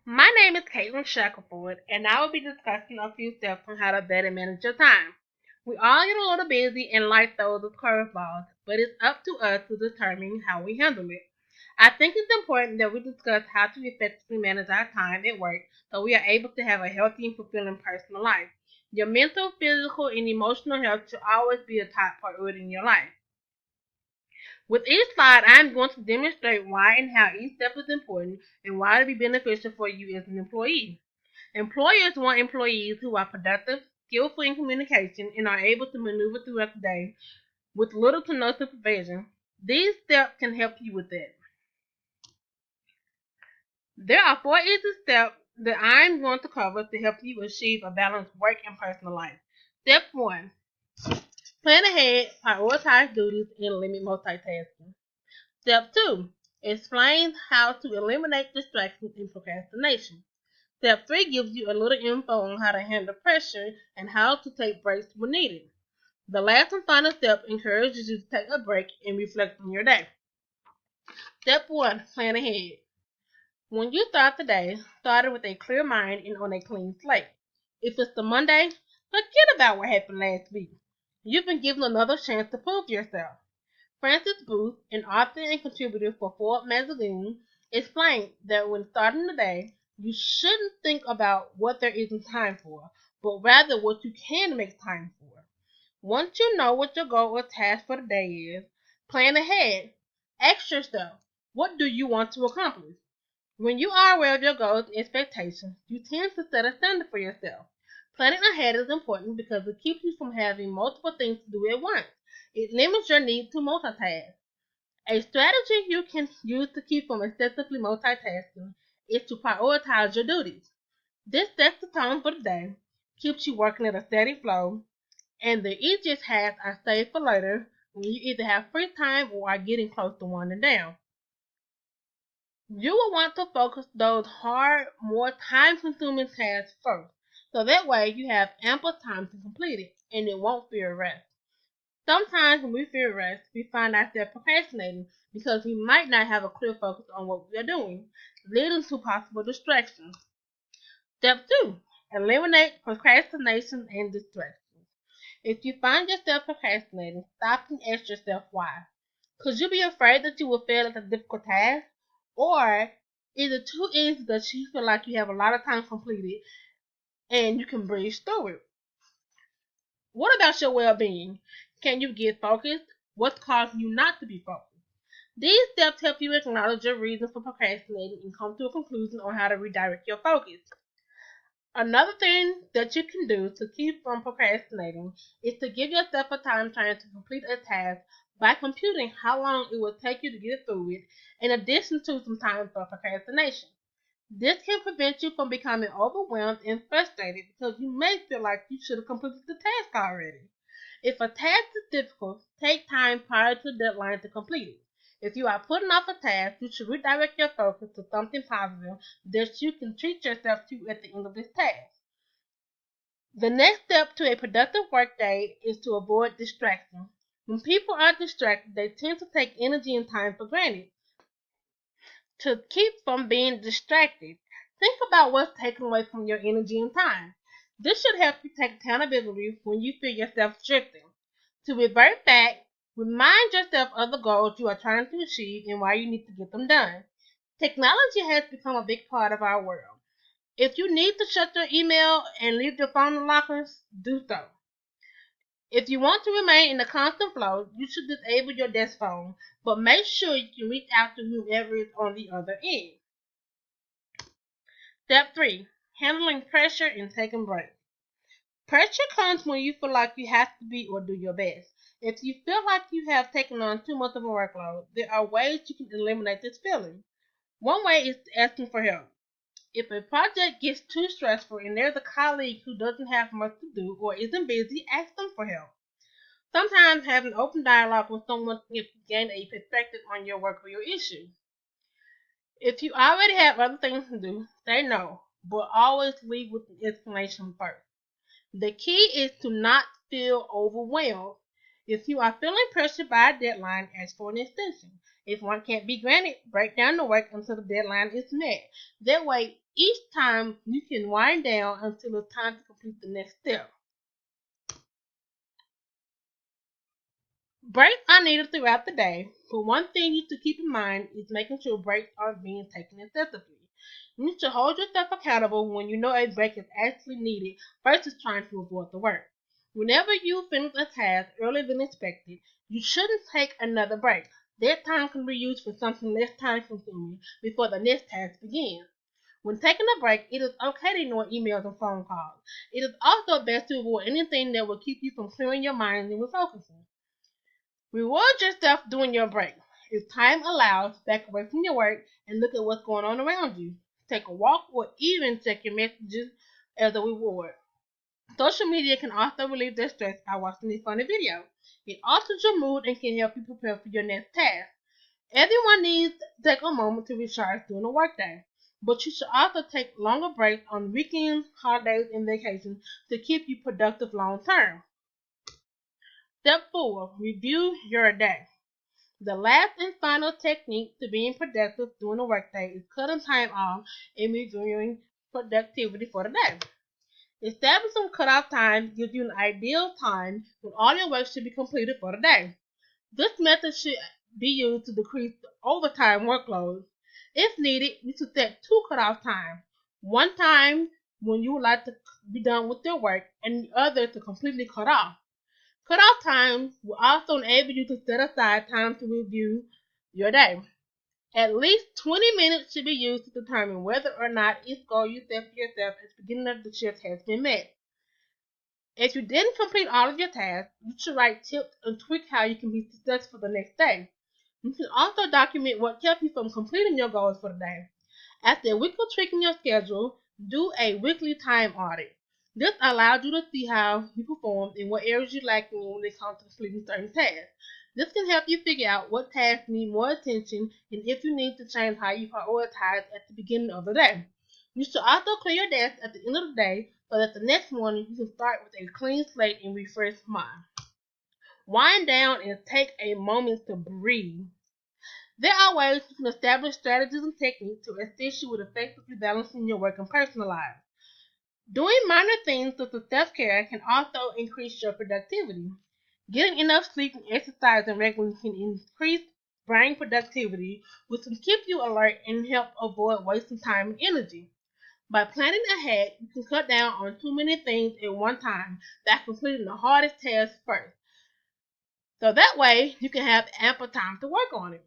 My name is Caitlin Shackelford, and I will be discussing a few steps on how to better manage your time. We all get a little busy and life throws us curveballs, but it's up to us to determine how we handle it. I think it's important that we discuss how to effectively manage our time at work so we are able to have a healthy and fulfilling personal life. Your mental, physical, and emotional health should always be a top priority in your life. With each slide, I am going to demonstrate why and how each step is important and why it will be beneficial for you as an employee. Employers want employees who are productive, skillful in communication, and are able to maneuver throughout the day with little to no supervision. These steps can help you with that. There are four easy steps that I'm going to cover to help you achieve a balanced work and personal life. Step 1. Plan ahead, prioritize duties, and limit multitasking. Step 2. Explain how to eliminate distractions and procrastination. Step 3 gives you a little info on how to handle pressure and how to take breaks when needed. The last and final step encourages you to take a break and reflect on your day. Step 1. Plan ahead. When you start the day, start it with a clear mind and on a clean slate. If it's the Monday, forget about what happened last week. You've been given another chance to prove yourself. Francis Booth, an author and contributor for Forbes magazine, explained that when starting the day, you shouldn't think about what there isn't time for, but rather what you can make time for. Once you know what your goal or task for the day is, plan ahead. Ask yourself, what do you want to accomplish? When you are aware of your goals and expectations, you tend to set a standard for yourself. Planning ahead is important because it keeps you from having multiple things to do at once. It limits your need to multitask. A strategy you can use to keep from excessively multitasking is to prioritize your duties. This sets the tone for the day, keeps you working at a steady flow, and the easiest tasks are saved for later when you either have free time or are getting close to winding down. You will want to focus those hard, more time consuming tasks first, so that way you have ample time to complete it and it won't feel rushed. Sometimes when we feel rushed, we find ourselves procrastinating because we might not have a clear focus on what we are doing, leading to possible distractions. Step 2. Eliminate procrastination and distractions. If you find yourself procrastinating, stop and ask yourself why. Could you be afraid that you will fail at a difficult task? Or is it too easy that you feel like you have a lot of time completed and you can breeze through it? What about your well being? Can you get focused? What's causing you not to be focused? These steps help you acknowledge your reasons for procrastinating and come to a conclusion on how to redirect your focus. Another thing that you can do to keep from procrastinating is to give yourself a time frame to complete a task by computing how long it will take you to get through it, in addition to some time for procrastination. This can prevent you from becoming overwhelmed and frustrated because you may feel like you should have completed the task already. If a task is difficult, take time prior to the deadline to complete it. If you are putting off a task, you should redirect your focus to something positive that you can treat yourself to at the end of this task. The next step to a productive workday is to avoid distraction. When people are distracted, they tend to take energy and time for granted. To keep from being distracted, think about what's taken away from your energy and time. This should help you take accountability when you feel yourself drifting. To revert back, remind yourself of the goals you are trying to achieve and why you need to get them done. Technology has become a big part of our world. If you need to shut your email and leave your phone in lockers, do so. If you want to remain in a constant flow, you should disable your desk phone, but make sure you can reach out to whoever is on the other end. Step 3. Handling pressure and taking breaks. Pressure comes when you feel like you have to be or do your best. If you feel like you have taken on too much of a workload, there are ways you can eliminate this feeling. One way is asking for help. If a project gets too stressful and there's a colleague who doesn't have much to do or isn't busy, ask them for help. Sometimes having open dialogue with someone can help you gain a perspective on your work or your issue. If you already have other things to do, say no, but always leave with an explanation first. The key is to not feel overwhelmed. If you are feeling pressured by a deadline, ask for an extension. If one can't be granted, break down the work until the deadline is met. That way, each time you can wind down until it's time to complete the next step. Breaks are needed throughout the day, but one thing you should keep in mind is making sure breaks aren't being taken excessively. You need to hold yourself accountable when you know a break is actually needed versus trying to avoid the work. Whenever you finish a task earlier than expected, you shouldn't take another break. That time can be used for something less time consuming before the next task begins. When taking a break, it is okay to ignore emails and phone calls. It is also best to avoid anything that will keep you from clearing your mind and refocusing. Reward yourself during your break. If time allows, back away from your work and look at what's going on around you. Take a walk or even check your messages as a reward. Social media can also relieve their stress by watching a funny video. It alters your mood and can help you prepare for your next task. Everyone needs to take a moment to recharge during a workday, but you should also take longer breaks on weekends, holidays, and vacations to keep you productive long term. Step 4. Review your day. The last and final technique to being productive during the workday is cutting time off and reviewing productivity for the day. Establishing cutoff time gives you an ideal time when all your work should be completed for the day. This method should be used to decrease the overtime workload. If needed, you should set two cutoff times. One time when you would like to be done with your work and the other to completely cut off. Cutoff times will also enable you to set aside time to review your day. At least 20 minutes should be used to determine whether or not each goal you set for yourself at the beginning of the shift has been met. If you didn't complete all of your tasks, you should write tips and tweak how you can be successful the next day. You should also document what kept you from completing your goals for the day. After a week of tweaking your schedule, do a weekly time audit. This allows you to see how you performed and what areas you lack in when it comes to completing certain tasks. This can help you figure out what tasks need more attention and if you need to change how you prioritize at the beginning of the day. You should also clear your desk at the end of the day so that the next morning you can start with a clean slate and refreshed mind. Wind down and take a moment to breathe. There are ways you can establish strategies and techniques to assist you with effectively balancing your work and personal life. Doing minor things such as self-care can also increase your productivity. Getting enough sleep and exercising regularly can increase brain productivity, which can keep you alert and help avoid wasting time and energy. By planning ahead, you can cut down on too many things at one time by completing the hardest tasks first. So that way, you can have ample time to work on it.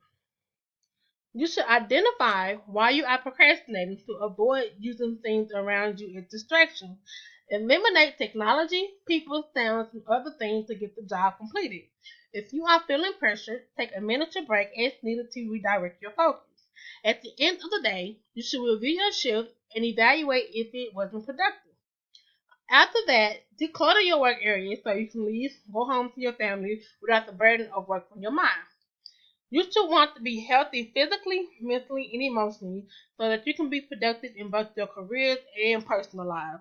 You should identify why you are procrastinating to avoid using things around you as distractions. Eliminate technology, people, sounds, and other things to get the job completed. If you are feeling pressured, take a miniature break as needed to redirect your focus. At the end of the day, you should review your shift and evaluate if it wasn't productive. After that, declutter your work area so you can leave, go home to your family without the burden of work on your mind. You should want to be healthy physically, mentally, and emotionally so that you can be productive in both your careers and personal life.